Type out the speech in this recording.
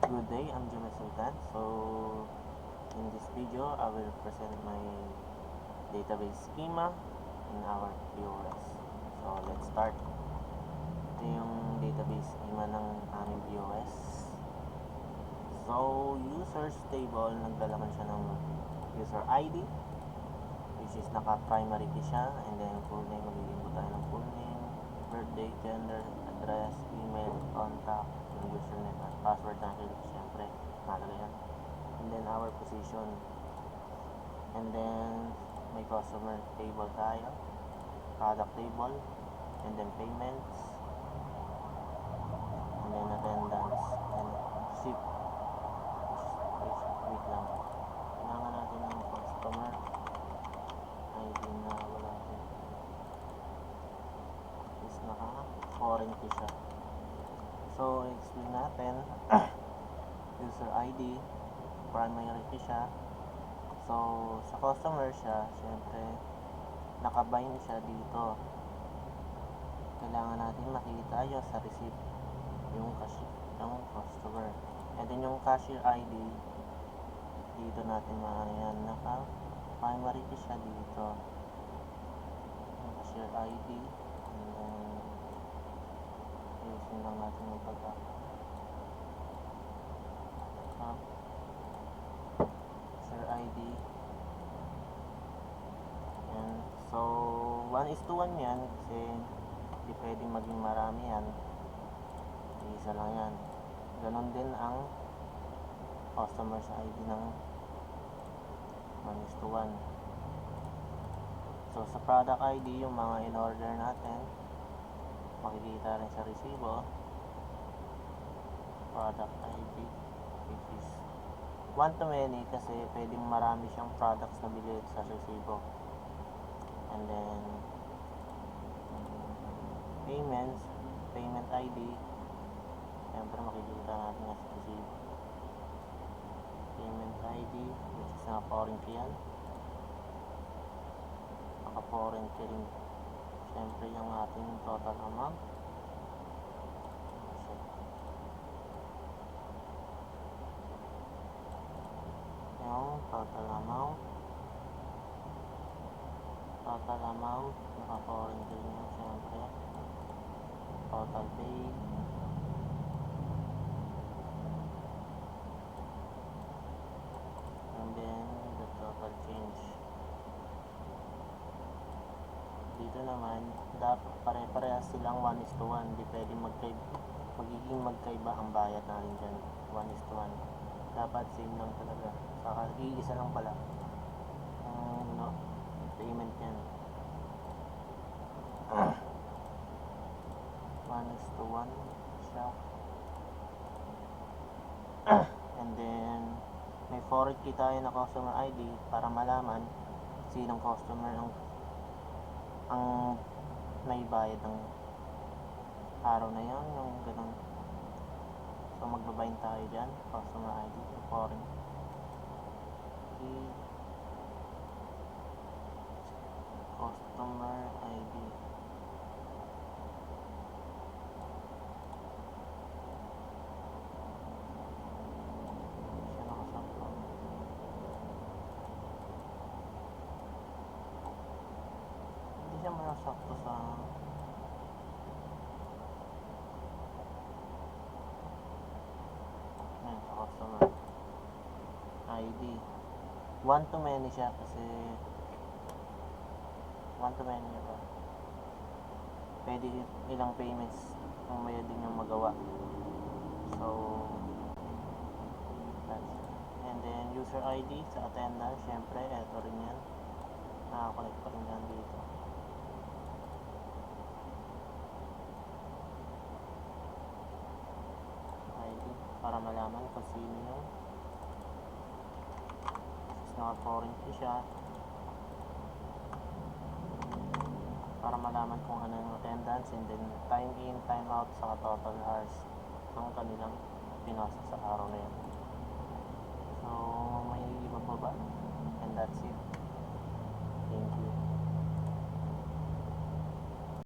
Good day, I'm Jimmy Sultan. So, in this video, I will present my database schema in our POS. So, let's start. Ito yung database schema ng aming POS. So, users table, naglalaman siya ng user ID, which is naka-primary key siya, and then full name, mag-input tayo ng full name, birthday, gender, address, email, contact, yung username at password natin, syempre, nakalagay yan. And then our position, and then may customer table tayo, product table, and then payments, and then attendance, and ship. Wait lang, kailangan natin ng customer ID na wala natin is naka-foreign key siya. So, explain natin user ID, primary key siya. So, sa customer siya, syempre nakabind siya dito. Kailangan natin makita yun sa receipt yung cashier, yung customer. And then yung cashier ID, dito natin maano yan, naka-primary key siya dito. Yung cashier ID, and then ayusin lang natin yung share ID, and so 1:1 yan kasi hindi pwedeng maging marami yan, isa lang yan. Ganon din ang customer's ID ng 1:1. So sa product ID, yung mga in order natin makikita rin sa resibo, product ID, which is 1-many kasi pwedeng marami siyang products na bili sa resibo. And then payments, payment ID, siyempre makikita natin nga sa resibo, payment ID, which is naka-foreign key yan, naka-foreign key rin siyempre yung ating total amount. Yung total amount, naka-foreign key rin yan siyempre, total pay, and then the total change. Dito naman, dapat pare-parehas silang 1:1. Hindi pwedeng magiging magkaiba ang bayad natin dyan. 1:1. Dapat same lang talaga. Saka iisa lang pala payment yan. 1:1 siya. And then may foreign key tayo na customer ID para malaman sinong customer ang naibayad ng araw na yon, yung ganun. So magbabind tayo dyan, customer ID, foreign key, customer ID. Siya nakasakto. Hindi siya manasakto sa customer ID. 1-many siya kasi 1-many ba? Pwede ilang payments mamaya din yung magawa. So that's it. And then user ID sa attendance, syempre eto rin yan, nakakonect pa rin yan dito. ID para malaman kung sino yung naka-foreign key siya, para malaman kung ano yung attendance, and then time in, time out, saka total hours ng kanilang pinasa sa araw na yun. So may iba pa ba? And that's it.